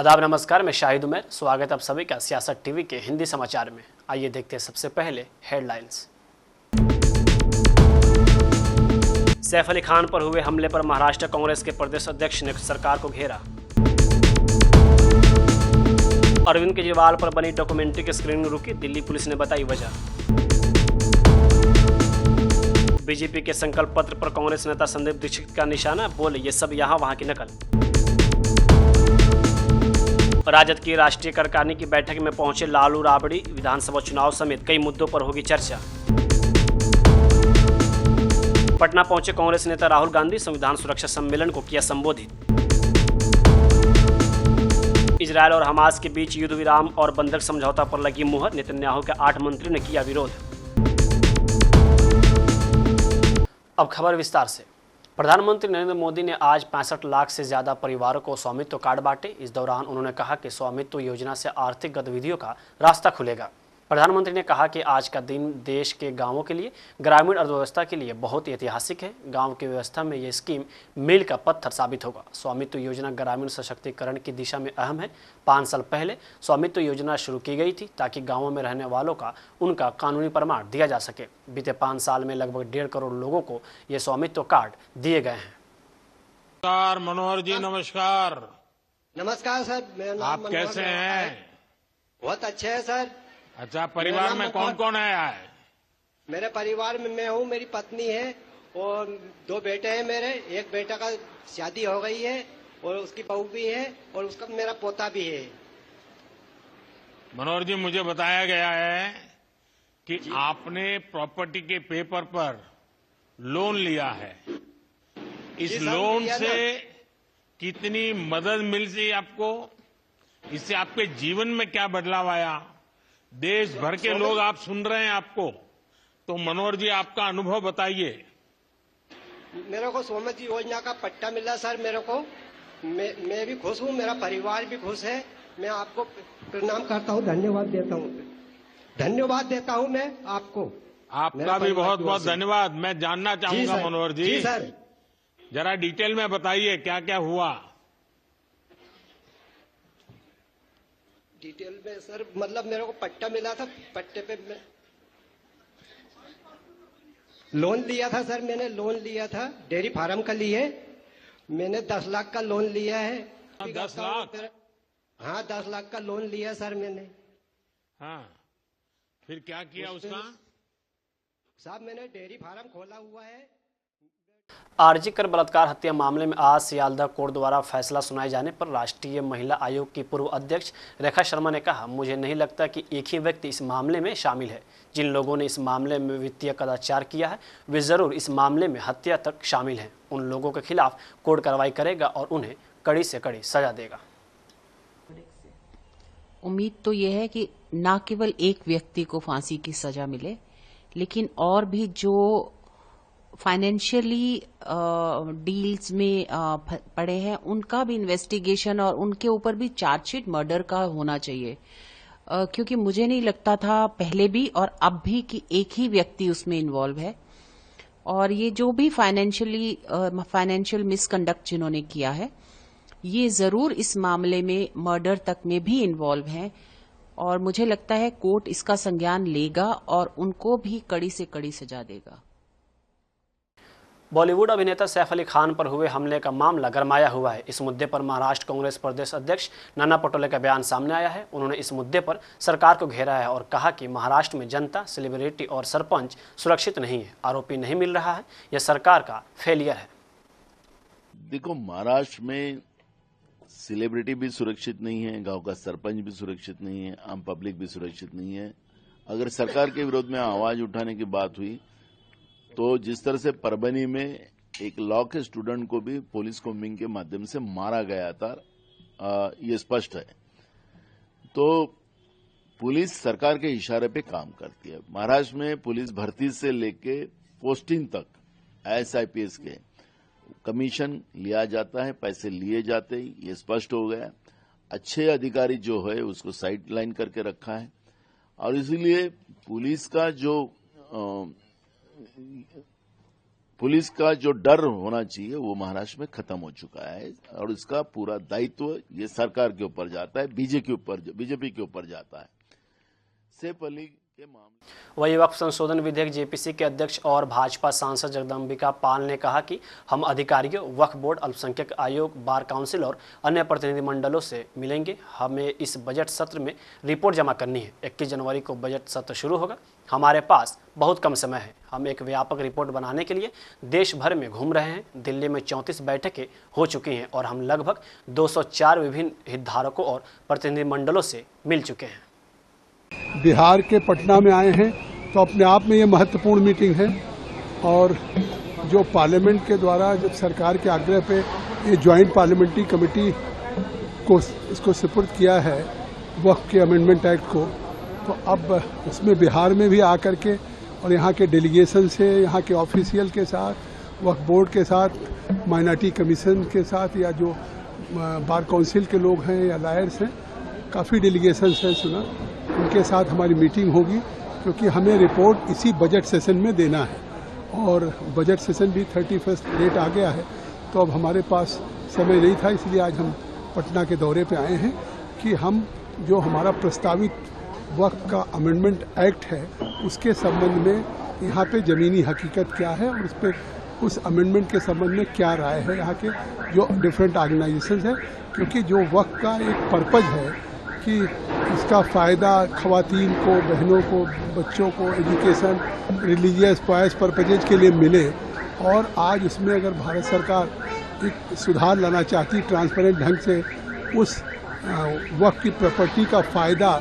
आदाब नमस्कार, मैं शाहिद उमर। स्वागत आप सभी का सियासत टीवी के हिंदी समाचार में। आइए देखते हैं सबसे पहले हेडलाइंस। सैफ अली खान पर हुए हमले पर महाराष्ट्र कांग्रेस के प्रदेश अध्यक्ष ने सरकार को घेरा। अरविंद केजरीवाल पर बनी डॉक्यूमेंट्री की स्क्रीनिंग रुकी, दिल्ली पुलिस ने बताई वजह। बीजेपी के संकल्प पत्र पर कांग्रेस नेता संदीप दीक्षित का निशाना, बोले ये सब यहाँ वहाँ की नकल। राजद की राष्ट्रीय कार्यकारिणी की बैठक में पहुंचे लालू राबड़ी, विधानसभा चुनाव समेत कई मुद्दों पर होगी चर्चा। पटना पहुंचे कांग्रेस नेता राहुल गांधी, संविधान सुरक्षा सम्मेलन को किया संबोधित। इजरायल और हमास के बीच युद्ध विराम और बंधक समझौता पर लगी मुहर, नेतन्याहू के 8 मंत्रियों ने किया विरोध। अब खबर विस्तार से। प्रधानमंत्री नरेंद्र मोदी ने आज 65 लाख से ज्यादा परिवारों को स्वामित्व कार्ड बांटे। इस दौरान उन्होंने कहा कि स्वामित्व योजना से आर्थिक गतिविधियों का रास्ता खुलेगा। प्रधानमंत्री ने कहा कि आज का दिन देश के गांवों के लिए, ग्रामीण अर्थव्यवस्था के लिए बहुत ही ऐतिहासिक है। गांव की व्यवस्था में ये स्कीम मील का पत्थर साबित होगा। स्वामित्व योजना ग्रामीण सशक्तिकरण की दिशा में अहम है। 5 साल पहले स्वामित्व योजना शुरू की गई थी ताकि गाँवों में रहने वालों का उनका कानूनी प्रमाण दिया जा सके। बीते 5 साल में लगभग 1.5 करोड़ लोगों को ये स्वामित्व कार्ड दिए गए हैं। नमस्कार मनोहर जी, नमस्कार। नमस्कार सर, मेरा नाम आप कैसे हैं? बहुत अच्छे हैं सर। अच्छा, परिवार में कौन कौन आया है? मेरे परिवार में मैं हूँ, मेरी पत्नी है और 2 बेटे हैं मेरे। एक बेटा का शादी हो गई है और उसकी बहू भी है और उसका मेरा पोता भी है। मनोहर जी, मुझे बताया गया है कि आपने प्रॉपर्टी के पेपर पर लोन लिया है। इस लोन से कितनी मदद मिल सी आपको? इससे आपके जीवन में क्या बदलाव आया? देश भर के लोग आप सुन रहे हैं आपको, तो मनोहर जी आपका अनुभव बताइए। मेरे को स्वामित्व योजना का पट्टा मिला सर मेरे को। मैं भी खुश हूँ, मेरा परिवार भी खुश है। मैं आपको प्रणाम करता हूँ, धन्यवाद देता हूँ मैं आपको। आपका भी बहुत बहुत धन्यवाद। मैं जानना चाहूंगा मनोहर जी। जी सर, जरा डिटेल में बताइए क्या क्या हुआ। डिटेल में सर, मतलब मेरे को पट्टा मिला था। पट्टे पे मैं लोन लिया था सर। मैंने लोन लिया था डेयरी फार्म का लिए। मैंने 10 लाख का लोन लिया है। 10 लाख? हाँ, 10 लाख का लोन लिया सर मैंने। हाँ, फिर क्या किया उसका? साहब, मैंने डेयरी फार्म खोला हुआ है। आरजी कर बलात्कार हत्या मामले में आज सियालदह कोर्ट द्वारा फैसला सुनाए जाने पर राष्ट्रीय महिला आयोग की पूर्व अध्यक्ष रेखा शर्मा ने कहा, मुझे नहीं लगता कि एक ही व्यक्ति इस मामले में शामिल है। जिन लोगों ने इस मामले में वित्तीय कदाचार किया है वे जरूर इस मामले में हत्या तक शामिल हैं। उन लोगों के खिलाफ कोर्ट कार्रवाई करेगा और उन्हें कड़ी से कड़ी सजा देगा। उम्मीद तो यह है कि न केवल एक व्यक्ति को फांसी की सजा मिले, लेकिन और भी जो फाइनेंशियली डील्स में पड़े हैं उनका भी इन्वेस्टिगेशन और उनके ऊपर भी चार्जशीट मर्डर का होना चाहिए। क्योंकि मुझे नहीं लगता था पहले भी और अब भी कि एक ही व्यक्ति उसमें इन्वॉल्व है। और ये जो भी फाइनेंशियल मिसकंडक्ट जिन्होंने किया है, ये जरूर इस मामले में मर्डर तक में भी इन्वॉल्व हैं। और मुझे लगता है कोर्ट इसका संज्ञान लेगा और उनको भी कड़ी से कड़ी सजा देगा। बॉलीवुड अभिनेता सैफ अली खान पर हुए हमले का मामला गरमाया हुआ है। इस मुद्दे पर महाराष्ट्र कांग्रेस प्रदेश अध्यक्ष नाना पटोले का बयान सामने आया है। उन्होंने इस मुद्दे पर सरकार को घेरा है और कहा कि महाराष्ट्र में जनता, सेलिब्रिटी और सरपंच सुरक्षित नहीं है। आरोपी नहीं मिल रहा है, यह सरकार का फेलियर है। देखो, महाराष्ट्र में सेलिब्रिटी भी सुरक्षित नहीं है, गांव का सरपंच भी सुरक्षित नहीं है, आम पब्लिक भी सुरक्षित नहीं है। अगर सरकार के विरोध में आवाज उठाने की बात हुई तो जिस तरह से परभनी में एक लॉ के स्टूडेंट को भी पुलिस कोम्बिंग के माध्यम से मारा गया था, ये स्पष्ट है। तो पुलिस सरकार के इशारे पे काम करती है। महाराष्ट्र में पुलिस भर्ती से लेके पोस्टिंग तक IAS के कमीशन लिया जाता है, पैसे लिए जाते हैं, ये स्पष्ट हो गया। अच्छे अधिकारी जो है उसको साइड लाइन करके रखा है और इसीलिए पुलिस का जो पुलिस का जो डर होना चाहिए वो महाराष्ट्र में खत्म हो चुका है और इसका पूरा दायित्व ये सरकार के ऊपर जाता है, बीजेपी के ऊपर जाता है। सैफ अली के मामले वही वक्फ संशोधन विधेयक जेपीसी के अध्यक्ष और भाजपा सांसद जगदम्बिका पाल ने कहा कि हम अधिकारियों, वक्फ बोर्ड, अल्पसंख्यक आयोग, बार काउंसिल और अन्य प्रतिनिधिमंडलों से मिलेंगे। हमें इस बजट सत्र में रिपोर्ट जमा करनी है। 21 जनवरी को बजट सत्र शुरू होगा। हमारे पास बहुत कम समय है। हम एक व्यापक रिपोर्ट बनाने के लिए देश भर में घूम रहे हैं। दिल्ली में 34 बैठकें हो चुकी हैं और हम लगभग 204 विभिन्न हितधारकों और प्रतिनिधिमंडलों से मिल चुके हैं। बिहार के पटना में आए हैं तो अपने आप में ये महत्वपूर्ण मीटिंग है और जो पार्लियामेंट के द्वारा जब सरकार के आग्रह पे ये ज्वाइंट पार्लियामेंट्री कमेटी को इसको सुपुर्द किया है वक्फ के अमेंडमेंट एक्ट को, तो अब इसमें बिहार में भी आकर के और यहाँ के डेलीगेशन से, यहाँ के ऑफिशियल के साथ, वक्फ बोर्ड के साथ, माइनॉरिटी कमीशन के साथ या जो बार काउंसिल के लोग हैं या लॉयर्स हैं, काफ़ी डेलीगेशन है सुना, उनके साथ हमारी मीटिंग होगी क्योंकि हमें रिपोर्ट इसी बजट सेशन में देना है और बजट सेशन भी 31 डेट आ गया है। तो अब हमारे पास समय नहीं था, इसलिए आज हम पटना के दौरे पे आए हैं कि हम जो हमारा प्रस्तावित वक्फ का अमेंडमेंट एक्ट है उसके संबंध में यहाँ पे ज़मीनी हकीकत क्या है और उस अमेंडमेंट के संबंध में क्या राय है यहाँ के जो डिफरेंट ऑर्गेनाइजेशंस है, क्योंकि जो वक्फ का एक पर्पज है कि इसका फ़ायदा ख़वातीन को, बहनों को, बच्चों को एजुकेशन, रिलीजियस पॉयस पर्पजेज के लिए मिले और आज उसमें अगर भारत सरकार एक सुधार लाना चाहती ट्रांसपेरेंट ढंग से उस वक्फ की प्रॉपर्टी का फ़ायदा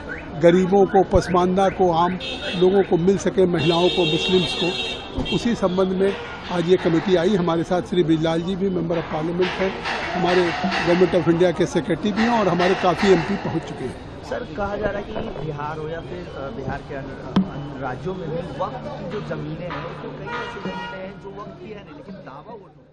गरीबों को, पसमानदा को, आम लोगों को मिल सके, महिलाओं को, मुस्लिम्स को, तो उसी संबंध में आज ये कमेटी आई। हमारे साथ श्री बिजलाल जी भी मेंबर ऑफ पार्लियामेंट हैं, हमारे गवर्नमेंट ऑफ इंडिया के सेक्रेटरी भी हैं और हमारे काफ़ी एमपी पहुंच चुके हैं। सर, कहा जा रहा है कि बिहार हो या फिर बिहार के अन्य राज्यों में भी वक्फ की जो जमीनें हैं तो कई ऐसी जमीनें हैं जो वक्फ की है नहीं, लेकिन दावा वो ठोकते हैं।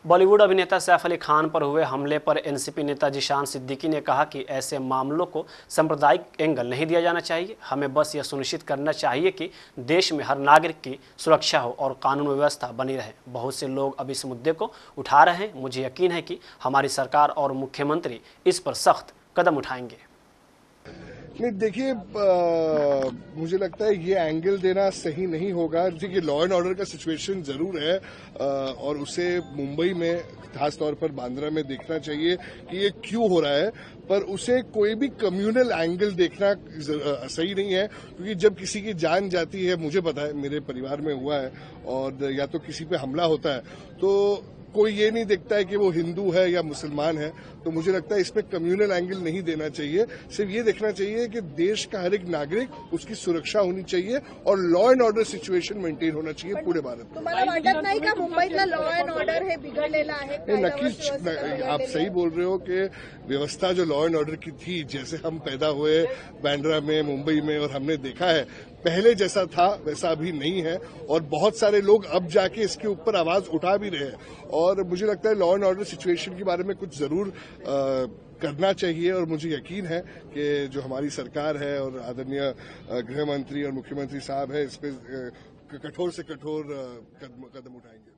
बॉलीवुड अभिनेता सैफ अली खान पर हुए हमले पर एनसीपी नेता जिशान सिद्दीकी ने कहा कि ऐसे मामलों को सांप्रदायिक एंगल नहीं दिया जाना चाहिए। हमें बस यह सुनिश्चित करना चाहिए कि देश में हर नागरिक की सुरक्षा हो और कानून व्यवस्था बनी रहे। बहुत से लोग अब इस मुद्दे को उठा रहे हैं। मुझे यकीन है कि हमारी सरकार और मुख्यमंत्री इस पर सख्त कदम उठाएंगे। नहीं, देखिए, मुझे लगता है ये एंगल देना सही नहीं होगा। देखिए, लॉ एंड ऑर्डर का सिचुएशन जरूर है और उसे मुंबई में, खास तौर पर बांद्रा में देखना चाहिए कि ये क्यों हो रहा है, पर उसे कोई भी कम्युनल एंगल देखना सही नहीं है, क्योंकि जब किसी की जान जाती है, मुझे पता है मेरे परिवार में हुआ है, और या तो किसी पे हमला होता है तो कोई ये नहीं देखता है कि वो हिंदू है या मुसलमान है। तो मुझे लगता है इसमें कम्युनल एंगल नहीं देना चाहिए। सिर्फ ये देखना चाहिए कि देश का हर एक नागरिक, उसकी सुरक्षा होनी चाहिए और law and order situation maintain होना चाहिए पूरे भारत में। तुम्हाला वाटत नाही का मुंबईतला लॉ एंड ऑर्डर हे बिघडलेलं आहे? नक्कीच, आप सही बोल रहे हो कि व्यवस्था जो लॉ एंड ऑर्डर की थी, जैसे हम पैदा हुए बांद्रा में, मुंबई में, और हमने देखा है पहले जैसा था वैसा अभी नहीं है, और बहुत सारे लोग अब जाके इसके ऊपर आवाज उठा भी रहे हैं। और मुझे लगता है लॉ एंड ऑर्डर सिचुएशन के बारे में कुछ जरूर करना चाहिए, और मुझे यकीन है कि जो हमारी सरकार है और आदरणीय गृह मंत्री और मुख्यमंत्री साहब है, इस पे कठोर से कठोर कदम उठाएंगे।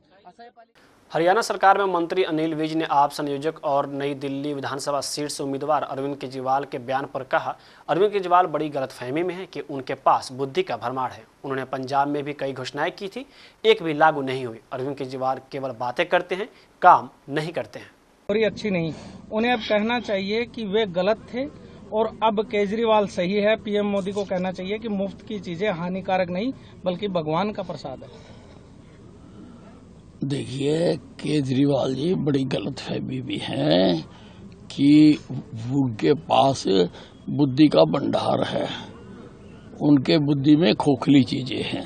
हरियाणा सरकार में मंत्री अनिल विज ने आप संयोजक और नई दिल्ली विधानसभा सीट से उम्मीदवार अरविंद केजरीवाल के बयान पर कहा, अरविंद केजरीवाल बड़ी गलतफहमी में है कि उनके पास बुद्धि का भरमार है। उन्होंने पंजाब में भी कई घोषणाएं की थी, एक भी लागू नहीं हुई। अरविंद केजरीवाल केवल बातें करते हैं, काम नहीं करते हैं। और अच्छी नहीं, उन्हें अब कहना चाहिए कि वे गलत थे और अब केजरीवाल सही है। पीएम मोदी को कहना चाहिए कि मुफ्त की चीजें हानिकारक नहीं बल्कि भगवान का प्रसाद है। देखिए, केजरीवाल जी बड़ी गलतफहमी भी है कि उनके पास बुद्धि का भंडार है, उनके बुद्धि में खोखली चीजें हैं,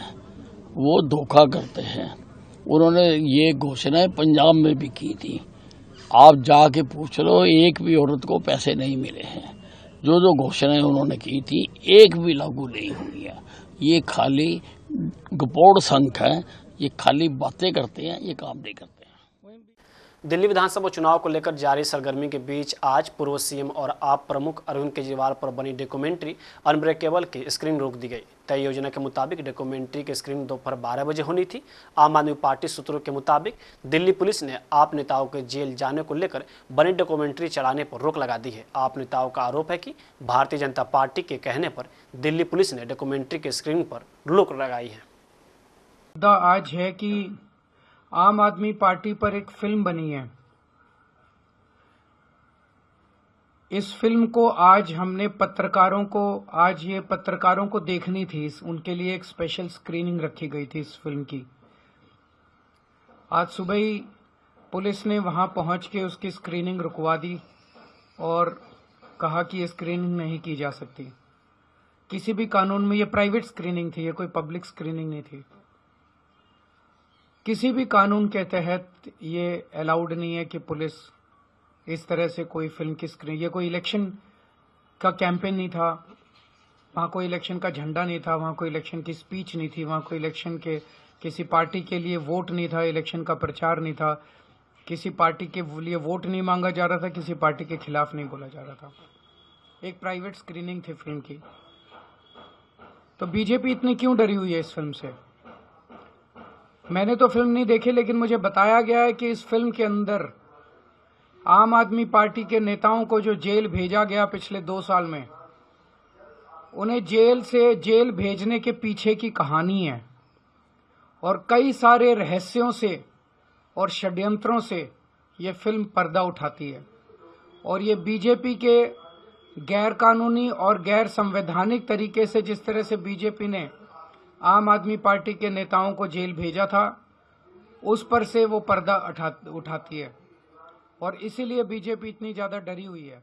वो धोखा करते हैं। उन्होंने ये घोषणाएं पंजाब में भी की थी, आप जाके पूछ लो, एक भी औरत को पैसे नहीं मिले हैं। जो जो घोषणाएं उन्होंने की थी एक भी लागू नहीं हुई है। ये खाली गपोड़ संख है, ये खाली बातें करते हैं, ये काम नहीं करते हैं। दिल्ली विधानसभा चुनाव को लेकर जारी सरगर्मी के बीच आज पूर्व सीएम और आप प्रमुख अरविंद केजरीवाल पर बनी डॉक्यूमेंट्री अनब्रेकेबल की स्क्रीनिंग रोक दी गई। तय योजना के मुताबिक डॉक्यूमेंट्री की स्क्रीनिंग दोपहर 12 बजे होनी थी। आम आदमी पार्टी सूत्रों के मुताबिक दिल्ली पुलिस ने आप नेताओं के जेल जाने को लेकर बनी डॉक्यूमेंट्री चलाने पर रोक लगा दी है। आप नेताओं का आरोप है कि भारतीय जनता पार्टी के कहने पर दिल्ली पुलिस ने डॉक्यूमेंट्री की स्क्रीनिंग पर रोक लगाई है। मुद्दा आज है कि आम आदमी पार्टी पर एक फिल्म बनी है। इस फिल्म को आज हमने पत्रकारों को देखनी थी। उनके लिए एक स्पेशल स्क्रीनिंग रखी गई थी इस फिल्म की। आज सुबह ही पुलिस ने वहां पहुंच के उसकी स्क्रीनिंग रुकवा दी और कहा कि ये स्क्रीनिंग नहीं की जा सकती। किसी भी कानून में ये प्राइवेट स्क्रीनिंग थी, ये कोई पब्लिक स्क्रीनिंग नहीं थी। किसी भी कानून के तहत ये अलाउड नहीं है कि पुलिस इस तरह से कोई फिल्म की स्क्रीन। ये कोई इलेक्शन का कैंपेन नहीं था, वहाँ कोई इलेक्शन का झंडा नहीं था, वहाँ कोई इलेक्शन की स्पीच नहीं थी, वहाँ कोई इलेक्शन के किसी पार्टी के लिए वोट नहीं था, इलेक्शन का प्रचार नहीं था, किसी पार्टी के लिए वोट नहीं मांगा जा रहा था, किसी पार्टी के खिलाफ नहीं बोला जा रहा था। एक प्राइवेट स्क्रीनिंग थी फिल्म की। तो बीजेपी इतनी क्यों डरी हुई है इस फिल्म से? मैंने तो फिल्म नहीं देखी, लेकिन मुझे बताया गया है कि इस फिल्म के अंदर आम आदमी पार्टी के नेताओं को जो जेल भेजा गया पिछले 2 साल में, उन्हें जेल भेजने के पीछे की कहानी है और कई सारे रहस्यों से और षड्यंत्रों से ये फिल्म पर्दा उठाती है। और ये बीजेपी के गैर कानूनी और गैर संवैधानिक तरीके से जिस तरह से बीजेपी ने आम आदमी पार्टी के नेताओं को जेल भेजा था, उस पर से वो पर्दा उठाती है और इसीलिए बीजेपी इतनी ज्यादा डरी हुई है।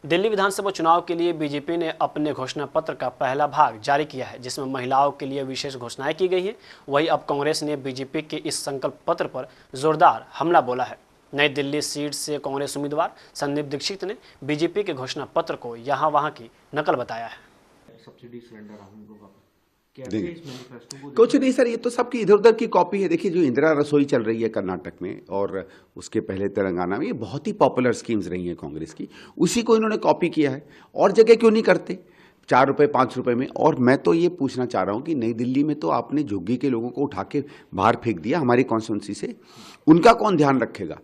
दिल्ली विधानसभा चुनाव के लिए बीजेपी ने अपने घोषणा पत्र का पहला भाग जारी किया है, जिसमें महिलाओं के लिए विशेष घोषणाएं की गई हैं। वहीं अब कांग्रेस ने बीजेपी के इस संकल्प पत्र पर जोरदार हमला बोला है। नई दिल्ली सीट से कांग्रेस उम्मीदवार संदीप दीक्षित ने बीजेपी के घोषणा पत्र को यहाँ वहाँ की नकल बताया है। सब्सिडी सिलेंडर कुछ नहीं सर, ये तो सबकी इधर उधर की कॉपी है। देखिए, जो इंदिरा रसोई चल रही है कर्नाटक में और उसके पहले तेलंगाना में, ये बहुत ही पॉपुलर स्कीम्स रही हैं कांग्रेस की, उसी को इन्होंने कॉपी किया है। और जगह क्यों नहीं करते 4 रुपए 5 रुपए में? और मैं तो ये पूछना चाह रहा हूँ कि नई दिल्ली में तो आपने झुग्गी के लोगों को उठा के बाहर फेंक दिया हमारी कॉन्स्टिट्यूंसी से, उनका कौन ध्यान रखेगा?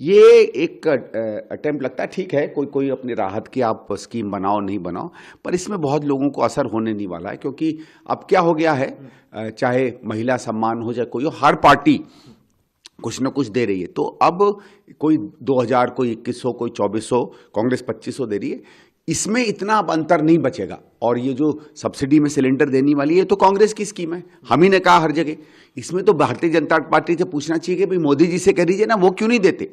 ये एक अटेम्प्ट लगता है। ठीक है, कोई अपनी राहत की आप स्कीम बनाओ नहीं बनाओ, पर इसमें बहुत लोगों को असर होने नहीं वाला है। क्योंकि अब क्या हो गया है, चाहे महिला सम्मान हो, चाहे कोई हो, हर पार्टी कुछ न कुछ दे रही है। तो अब कोई 2000, कोई 2100, कोई 2400, कांग्रेस 2500 दे रही है। इसमें इतना अब अंतर नहीं बचेगा। और ये जो सब्सिडी में सिलेंडर देने वाली है तो कांग्रेस की स्कीम है, हम ही ने कहा हर जगह। इसमें तो भारतीय जनता पार्टी से पूछना चाहिए कि भाई मोदी जी से कह दीजिए ना, वो क्यों नहीं देते?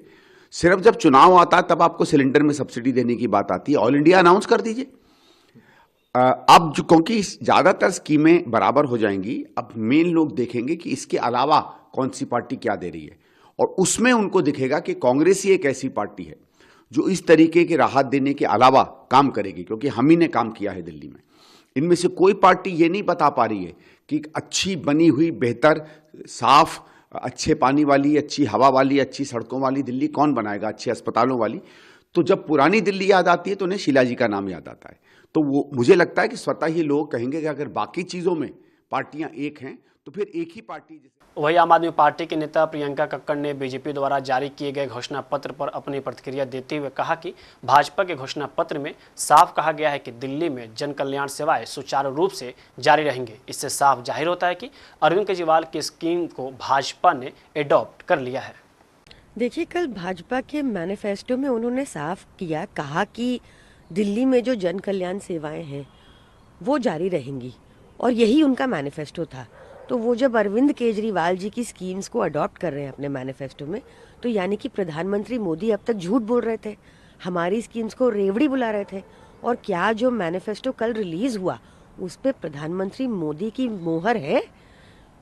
सिर्फ जब चुनाव आता है तब आपको सिलेंडर में सब्सिडी देने की बात आती है। ऑल इंडिया अनाउंस कर दीजिए। अब जो, क्योंकि ज्यादातर स्कीमें बराबर हो जाएंगी, अब मेन लोग देखेंगे कि इसके अलावा कौन सी पार्टी क्या दे रही है, और उसमें उनको दिखेगा कि कांग्रेस ही एक ऐसी पार्टी है जो इस तरीके की राहत देने के अलावा काम करेगी। क्योंकि हम ही ने काम किया है दिल्ली में। इनमें से कोई पार्टी ये नहीं बता पा रही है कि अच्छी बनी हुई, बेहतर, साफ, अच्छे पानी वाली, अच्छी हवा वाली, अच्छी सड़कों वाली दिल्ली कौन बनाएगा, अच्छे अस्पतालों वाली। तो जब पुरानी दिल्ली याद आती है तो उन्हें शीला जी का नाम याद आता है। तो वो मुझे लगता है कि स्वतः ही लोग कहेंगे कि अगर बाकी चीज़ों में पार्टियां एक हैं तो फिर एक ही पार्टी। वहीं आम आदमी पार्टी के नेता प्रियंका कक्कड़ ने बीजेपी द्वारा जारी किए गए घोषणा पत्र पर अपनी प्रतिक्रिया देते हुए कहा कि भाजपा के घोषणा पत्र में साफ कहा गया है कि दिल्ली में जन कल्याण सेवाएं सुचारू रूप से जारी रहेंगे। इससे साफ जाहिर होता है कि अरविंद केजरीवाल की स्कीम को भाजपा ने एडॉप्ट कर लिया है। देखिए, कल भाजपा के मैनिफेस्टो में उन्होंने साफ कहा कि दिल्ली में जो जन कल्याण सेवाएं हैं वो जारी रहेंगी, और यही उनका मैनिफेस्टो था। तो वो जब अरविंद केजरीवाल जी की स्कीम्स को अडॉप्ट कर रहे हैं अपने मैनिफेस्टो में, तो यानी कि प्रधानमंत्री मोदी अब तक झूठ बोल रहे थे, हमारी स्कीम्स को रेवड़ी बुला रहे थे। और क्या जो मैनिफेस्टो कल रिलीज हुआ उस पर प्रधानमंत्री मोदी की मोहर है?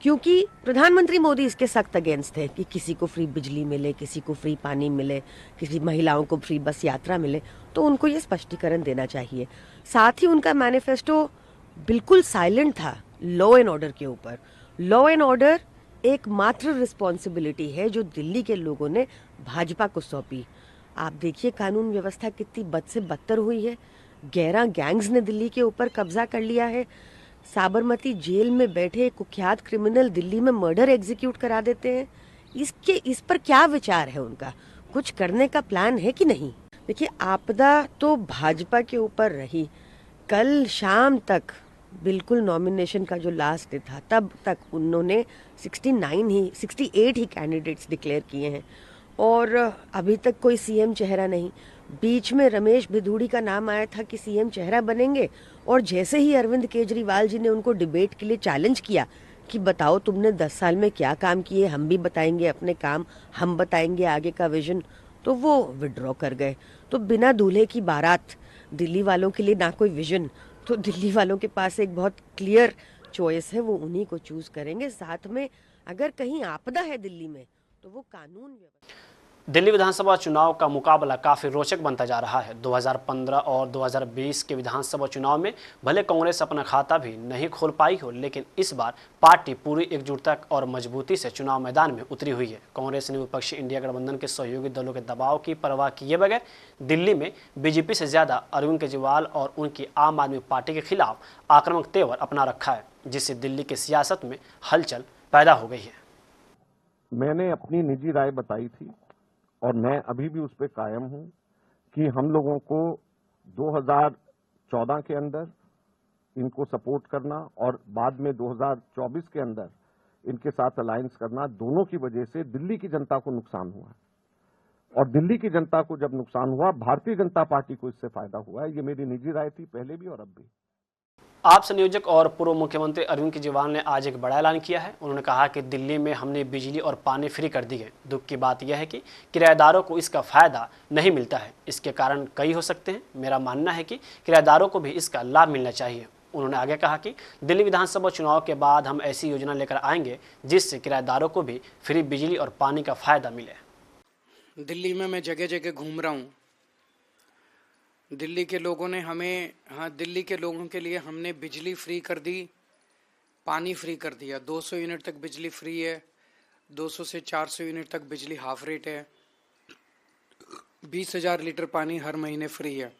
क्योंकि प्रधानमंत्री मोदी इसके सख्त अगेंस्ट थे कि किसी को फ्री बिजली मिले, किसी को फ्री पानी मिले, किसी महिलाओं को फ्री बस यात्रा मिले। तो उनको ये स्पष्टीकरण देना चाहिए। साथ ही उनका मैनिफेस्टो बिल्कुल साइलेंट था लॉ एंड ऑर्डर के ऊपर। लॉ एंड ऑर्डर एकमात्र रिस्पॉन्सिबिलिटी है जो दिल्ली के लोगों ने भाजपा को सौंपी। आप देखिए कानून व्यवस्था कितनी बद से बदतर हुई है। 11 गैंग्स ने दिल्ली के ऊपर कब्जा कर लिया है। साबरमती जेल में बैठे कुख्यात क्रिमिनल दिल्ली में मर्डर एग्जीक्यूट करा देते हैं। इस पर क्या विचार है उनका? कुछ करने का प्लान है कि नहीं? देखिए, आपदा तो भाजपा के ऊपर रही। कल शाम तक बिल्कुल नॉमिनेशन का जो लास्ट डे था तब तक उन्होंने 68 ही कैंडिडेट्स डिक्लेयर किए हैं और अभी तक कोई सीएम चेहरा नहीं। बीच में रमेश भिदूड़ी का नाम आया था कि सीएम चेहरा बनेंगे और जैसे ही अरविंद केजरीवाल जी ने उनको डिबेट के लिए चैलेंज किया कि बताओ तुमने 10 साल में क्या काम किए, हम भी बताएंगे अपने काम, हम बताएंगे आगे का विजन, तो वो विड्रॉ कर गए। तो बिना दूल्हे की बारात, दिल्ली वालों के लिए ना कोई विजन, तो दिल्ली वालों के पास एक बहुत क्लियर चॉइस है, वो उन्हीं को चूज करेंगे। साथ में अगर कहीं आपदा है दिल्ली में तो वो कानून व्यवस्था। दिल्ली विधानसभा चुनाव का मुकाबला काफी रोचक बनता जा रहा है। 2015 और 2020 के विधानसभा चुनाव में भले कांग्रेस अपना खाता भी नहीं खोल पाई हो, लेकिन इस बार पार्टी पूरी एकजुटता और मजबूती से चुनाव मैदान में उतरी हुई है। कांग्रेस ने विपक्षी इंडिया गठबंधन के सहयोगी दलों के दबाव की परवाह किए बगैर दिल्ली में बीजेपी से ज्यादा अरविंद केजरीवाल और उनकी आम आदमी पार्टी के खिलाफ आक्रामक तेवर अपना रखा है, जिससे दिल्ली की सियासत में हलचल पैदा हो गई है। मैंने अपनी निजी राय बताई थी और मैं अभी भी उस पर कायम हूं कि हम लोगों को 2014 के अंदर इनको सपोर्ट करना और बाद में 2024 के अंदर इनके साथ अलायंस करना, दोनों की वजह से दिल्ली की जनता को नुकसान हुआ है। और दिल्ली की जनता को जब नुकसान हुआ, भारतीय जनता पार्टी को इससे फायदा हुआ है। ये मेरी निजी राय थी पहले भी और अब भी। आप संयोजक और पूर्व मुख्यमंत्री अरविंद केजरीवाल ने आज एक बड़ा ऐलान किया है। उन्होंने कहा कि दिल्ली में हमने बिजली और पानी फ्री कर दी है। दुख की बात यह है कि किराएदारों को इसका फायदा नहीं मिलता है। इसके कारण कई हो सकते हैं। मेरा मानना है कि किराएदारों को भी इसका लाभ मिलना चाहिए। उन्होंने आगे कहा कि दिल्ली विधानसभा चुनाव के बाद हम ऐसी योजना लेकर आएंगे जिससे किराएदारों को भी फ्री बिजली और पानी का फायदा मिले। दिल्ली में मैं जगह जगह घूम रहा हूँ। दिल्ली के लोगों ने दिल्ली के लोगों के लिए हमने बिजली फ्री कर दी, पानी फ्री कर दिया। 200 यूनिट तक बिजली फ्री है, 200 से 400 यूनिट तक बिजली हाफ रेट है, 20,000 लीटर पानी हर महीने फ्री है।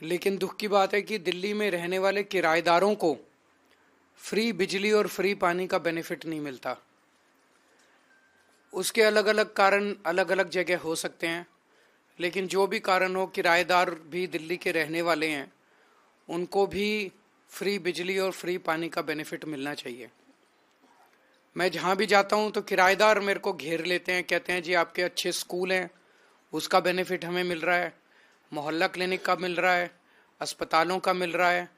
लेकिन दुख की बात है कि दिल्ली में रहने वाले किराएदारों को फ्री बिजली और फ्री पानी का बेनिफिट नहीं मिलता। उसके अलग अलग कारण अलग अलग जगह हो सकते हैं, लेकिन जो भी कारण हो, किराएदार भी दिल्ली के रहने वाले हैं, उनको भी फ्री बिजली और फ्री पानी का बेनिफिट मिलना चाहिए। मैं जहाँ भी जाता हूँ तो किराएदार मेरे को घेर लेते हैं, कहते हैं जी आपके अच्छे स्कूल हैं, उसका बेनिफिट हमें मिल रहा है, मोहल्ला क्लिनिक का मिल रहा है, अस्पतालों का मिल रहा है,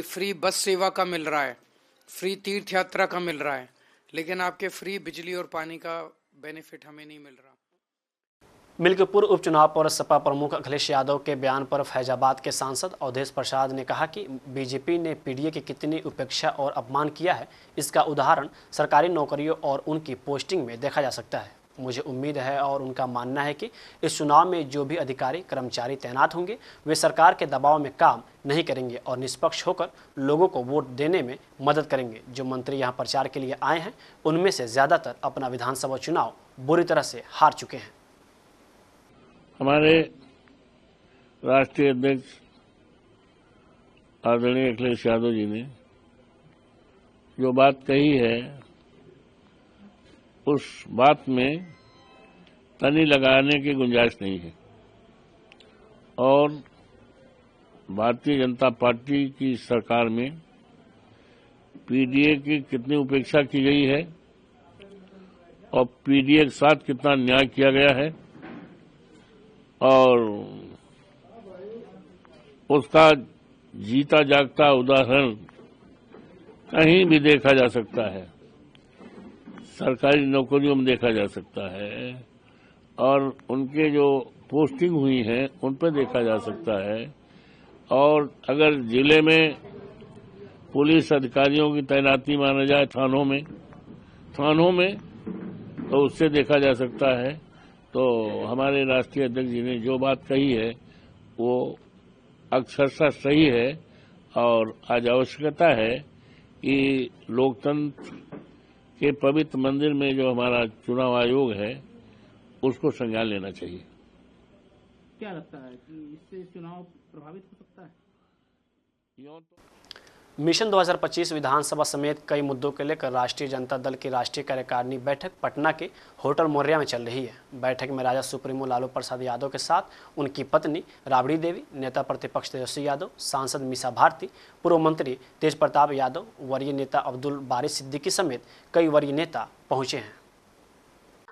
फ्री बस सेवा का मिल रहा है, फ्री तीर्थ यात्रा का मिल रहा है, लेकिन आपके फ्री बिजली और पानी का बेनिफिट हमें नहीं मिल रहा। मिल्कीपुर उपचुनाव पर सपा प्रमुख अखिलेश यादव के बयान पर फैजाबाद के सांसद अवधेश प्रसाद ने कहा कि बीजेपी ने पीडीए की कितनी उपेक्षा और अपमान किया है, इसका उदाहरण सरकारी नौकरियों और उनकी पोस्टिंग में देखा जा सकता है। मुझे उम्मीद है और उनका मानना है कि इस चुनाव में जो भी अधिकारी कर्मचारी तैनात होंगे वे सरकार के दबाव में काम नहीं करेंगे और निष्पक्ष होकर लोगों को वोट देने में मदद करेंगे। जो मंत्री यहाँ प्रचार के लिए आए हैं उनमें से ज़्यादातर अपना विधानसभा चुनाव बुरी तरह से हार चुके हैं। हमारे राष्ट्रीय अध्यक्ष आदरणीय अखिलेश यादव जी ने जो बात कही है, उस बात में तनी लगाने की गुंजाइश नहीं है। और भारतीय जनता पार्टी की सरकार में पीडीए की कितनी उपेक्षा की गई है और पीडीए के साथ कितना न्याय किया गया है, और उसका जीता जागता उदाहरण कहीं भी देखा जा सकता है। सरकारी नौकरियों में देखा जा सकता है और उनके जो पोस्टिंग हुई है उन पर देखा जा सकता है। और अगर जिले में पुलिस अधिकारियों की तैनाती माना जाए थानों में तो उससे देखा जा सकता है। तो हमारे राष्ट्रीय अध्यक्ष जी ने जो बात कही है वो अक्षरशः सही है और आज आवश्यकता है कि लोकतंत्र कि पवित्र मंदिर में जो हमारा चुनाव आयोग है उसको संज्ञान लेना चाहिए। क्या लगता है कि इससे चुनाव प्रभावित हो सकता है? मिशन 2025 विधानसभा समेत कई मुद्दों को लेकर राष्ट्रीय जनता दल की राष्ट्रीय कार्यकारिणी बैठक पटना के होटल मौर्या में चल रही है। बैठक में राजद सुप्रीमो लालू प्रसाद यादव के साथ उनकी पत्नी राबड़ी देवी, नेता प्रतिपक्ष तेजस्वी यादव, सांसद मीसा भारती, पूर्व मंत्री तेज प्रताप यादव, वरीय नेता अब्दुल बारी सिद्दीकी समेत कई वरीय नेता पहुंचे हैं।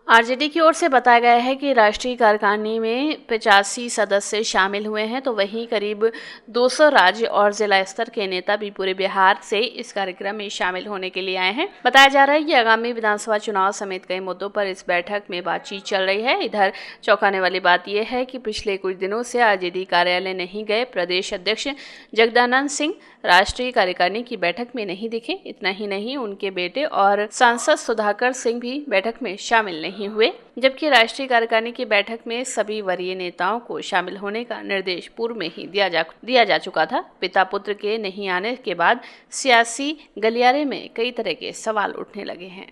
आरजेडी की ओर से बताया गया है कि राष्ट्रीय कार्यकारिणी में 85 सदस्य शामिल हुए हैं, तो वहीं करीब 200 राज्य और जिला स्तर के नेता भी पूरे बिहार से इस कार्यक्रम में शामिल होने के लिए आए हैं। बताया जा रहा है कि आगामी विधानसभा चुनाव समेत कई मुद्दों पर इस बैठक में बातचीत चल रही है। इधर चौंकाने वाली बात यह है कि पिछले कुछ दिनों से आरजेडी कार्यालय नहीं गए प्रदेश अध्यक्ष जगदानंद सिंह राष्ट्रीय कार्यकारिणी की बैठक में नहीं दिखे। इतना ही नहीं, उनके बेटे और सांसद सुधाकर सिंह भी बैठक में शामिल नहीं हुए, जबकि राष्ट्रीय कार्यकारिणी की बैठक में सभी वरीय नेताओं को शामिल होने का निर्देश पूर्व में ही दिया जा चुका था। पिता पुत्र के नहीं आने के बाद सियासी गलियारे में कई तरह के सवाल उठने लगे हैं।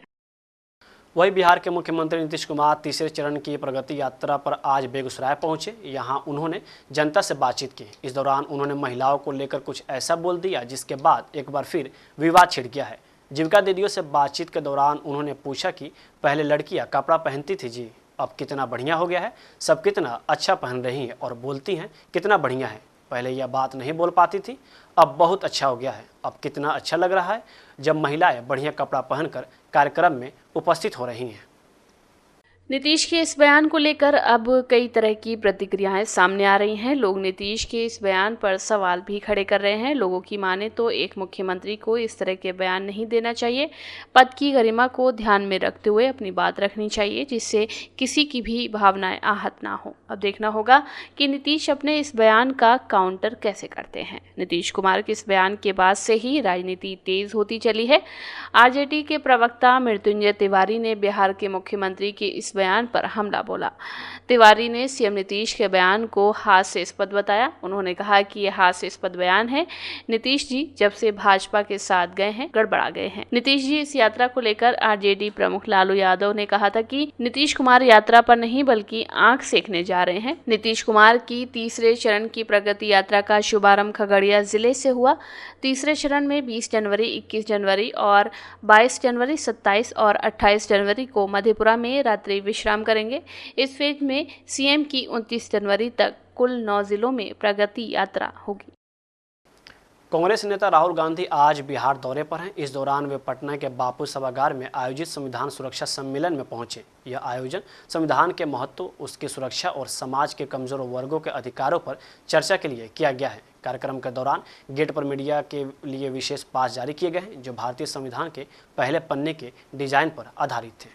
वहीं बिहार के मुख्यमंत्री नीतीश कुमार तीसरे चरण की प्रगति यात्रा पर आज बेगूसराय पहुंचे। यहां उन्होंने जनता से बातचीत की। इस दौरान उन्होंने महिलाओं को लेकर कुछ ऐसा बोल दिया जिसके बाद एक बार फिर विवाद छिड़ गया है। जीविका दीदियों से बातचीत के दौरान उन्होंने पूछा कि पहले लड़कियां कपड़ा पहनती थी जी, अब कितना बढ़िया हो गया है, सब कितना अच्छा पहन रही हैं और बोलती हैं कितना बढ़िया है। पहले यह बात नहीं बोल पाती थी, अब बहुत अच्छा हो गया है। अब कितना अच्छा लग रहा है जब महिलाएं बढ़िया कपड़ा पहनकर कार्यक्रम में उपस्थित हो रही हैं। नीतीश के इस बयान को लेकर अब कई तरह की प्रतिक्रियाएं सामने आ रही हैं। लोग नीतीश के इस बयान पर सवाल भी खड़े कर रहे हैं। लोगों की माने तो एक मुख्यमंत्री को इस तरह के बयान नहीं देना चाहिए। पद की गरिमा को ध्यान में रखते हुए अपनी बात रखनी चाहिए, जिससे किसी की भी भावनाएं आहत ना हो। अब देखना होगा कि नीतीश अपने इस बयान का काउंटर कैसे करते हैं। नीतीश कुमार के इस बयान के बाद से ही राजनीति तेज होती चली है। आरजेडी के प्रवक्ता मृत्युंजय तिवारी ने बिहार के मुख्यमंत्री के इस बयान पर हमला बोला। तिवारी ने सीएम नीतीश के बयान को हास्यास्पद बताया। उन्होंने कहा कि यह हास्यास्पद बयान है। नीतीश जी जब से भाजपा के साथ गए हैं गड़बड़ा गए हैं। नीतीश जी इस यात्रा को लेकर आरजेडी प्रमुख लालू यादव ने कहा था कि नीतीश कुमार यात्रा पर नहीं बल्कि आंख सेकने जा रहे हैं। नीतीश कुमार की तीसरे चरण की प्रगति यात्रा का शुभारंभ खगड़िया जिले से हुआ। तीसरे चरण में 20 जनवरी, 21 जनवरी और 22 जनवरी, 27 और 28 जनवरी को मधेपुरा में रात्रि विश्राम करेंगे। इस फेज में सीएम की 29 जनवरी तक कुल 9 जिलों में प्रगति यात्रा होगी। कांग्रेस नेता राहुल गांधी आज बिहार दौरे पर हैं। इस दौरान वे पटना के बापू सभागार में आयोजित संविधान सुरक्षा सम्मेलन में पहुंचे। यह आयोजन संविधान के महत्व, उसकी सुरक्षा और समाज के कमजोर वर्गों के अधिकारों पर चर्चा के लिए किया गया है। कार्यक्रम के दौरान गेट पर मीडिया के लिए विशेष पास जारी किए गए हैं, जो भारतीय संविधान के पहले पन्ने के डिजाइन पर आधारित थे।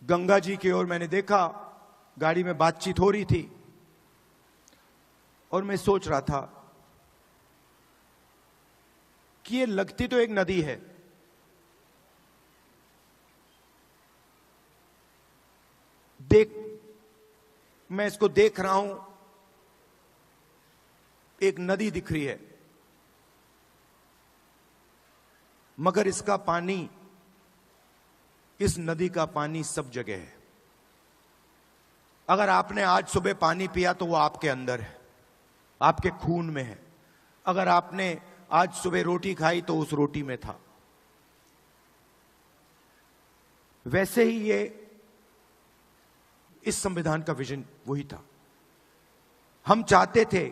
गंगा जी की ओर मैंने देखा, गाड़ी में बातचीत हो रही थी और मैं सोच रहा था कि ये लगती तो एक नदी है, मैं इसको देख रहा हूं, एक नदी दिख रही है, मगर इसका पानी, इस नदी का पानी सब जगह है। अगर आपने आज सुबह पानी पिया तो वो आपके अंदर है, आपके खून में है। अगर आपने आज सुबह रोटी खाई तो उस रोटी में था। वैसे ही ये इस संविधान का विजन वही था। हम चाहते थे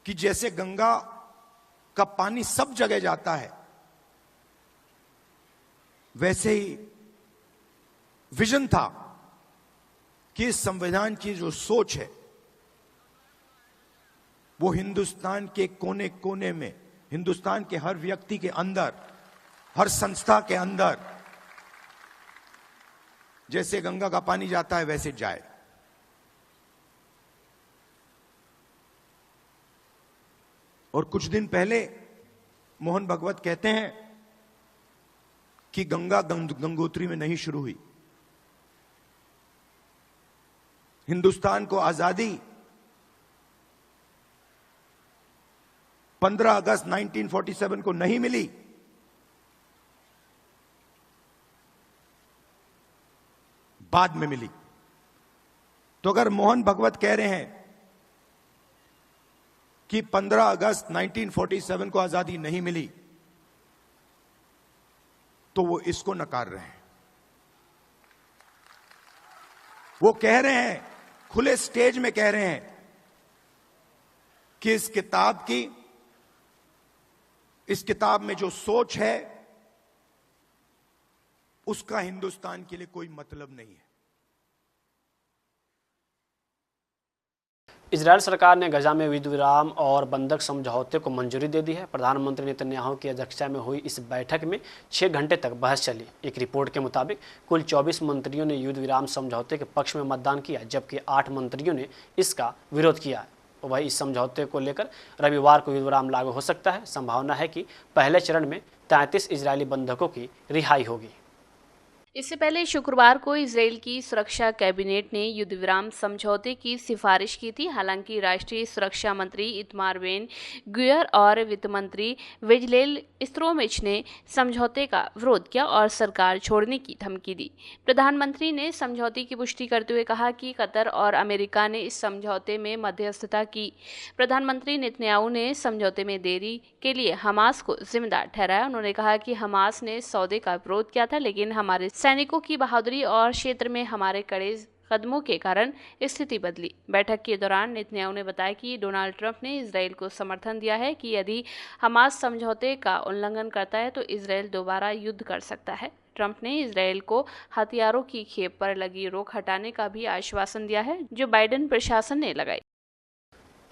कि जैसे गंगा का पानी सब जगह जाता है, वैसे ही विजन था कि इस संविधान की जो सोच है वो हिंदुस्तान के कोने कोने में, हिंदुस्तान के हर व्यक्ति के अंदर, हर संस्था के अंदर जैसे गंगा का पानी जाता है वैसे जाए। और कुछ दिन पहले मोहन भागवत कहते हैं कि गंगा गंगोत्री में नहीं शुरू हुई। हिंदुस्तान को आजादी 15 अगस्त 1947 को नहीं मिली, बाद में मिली। तो अगर मोहन भगवत कह रहे हैं कि 15 अगस्त 1947 को आजादी नहीं मिली, तो वो इसको नकार रहे हैं। वो कह रहे हैं, खुले स्टेज में कह रहे हैं कि इस किताब में जो सोच है उसका हिंदुस्तान के लिए कोई मतलब नहीं है। इजरायल सरकार ने गजा में युद्ध विराम और बंधक समझौते को मंजूरी दे दी है। प्रधानमंत्री नेतन्याहू की अध्यक्षता में हुई इस बैठक में 6 घंटे तक बहस चली। एक रिपोर्ट के मुताबिक कुल 24 मंत्रियों ने युद्ध विराम समझौते के पक्ष में मतदान किया, जबकि 8 मंत्रियों ने इसका विरोध किया है। वही इस समझौते को लेकर रविवार को युद्ध विराम लागू हो सकता है। संभावना है कि पहले चरण में 33 इजरायली बंधकों की रिहाई होगी। इससे पहले शुक्रवार को इजराइल की सुरक्षा कैबिनेट ने युद्ध विराम समझौते की सिफारिश की थी। हालांकि राष्ट्रीय सुरक्षा मंत्री इतमार बेन गुयर और वित्त मंत्री बेजलेल स्त्रोमिच ने समझौते का विरोध किया और सरकार छोड़ने की धमकी दी। प्रधानमंत्री ने समझौते की पुष्टि करते हुए कहा कि कतर और अमेरिका ने इस समझौते में मध्यस्थता की। प्रधानमंत्री नेतन्याहू ने समझौते में देरी के लिए हमास को जिम्मेदार ठहराया। उन्होंने कहा कि हमास ने सौदे का विरोध किया था, लेकिन हमारे सैनिकों की बहादुरी और क्षेत्र में हमारे कड़े कदमों के कारण स्थिति बदली। बैठक के दौरान नेतन्याहू ने बताया कि डोनाल्ड ट्रंप ने इजरायल को समर्थन दिया है कि यदि हमास समझौते का उल्लंघन करता है तो इजरायल दोबारा युद्ध कर सकता है। ट्रंप ने इजरायल को हथियारों की खेप पर लगी रोक हटाने का भी आश्वासन दिया है, जो बाइडेन प्रशासन ने लगाई।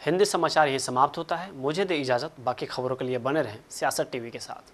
हिंदी समाचार यहीं समाप्त होता है। मुझे दे इजाजत। बाकी खबरों के लिए बने रहें सियासत टीवी के साथ।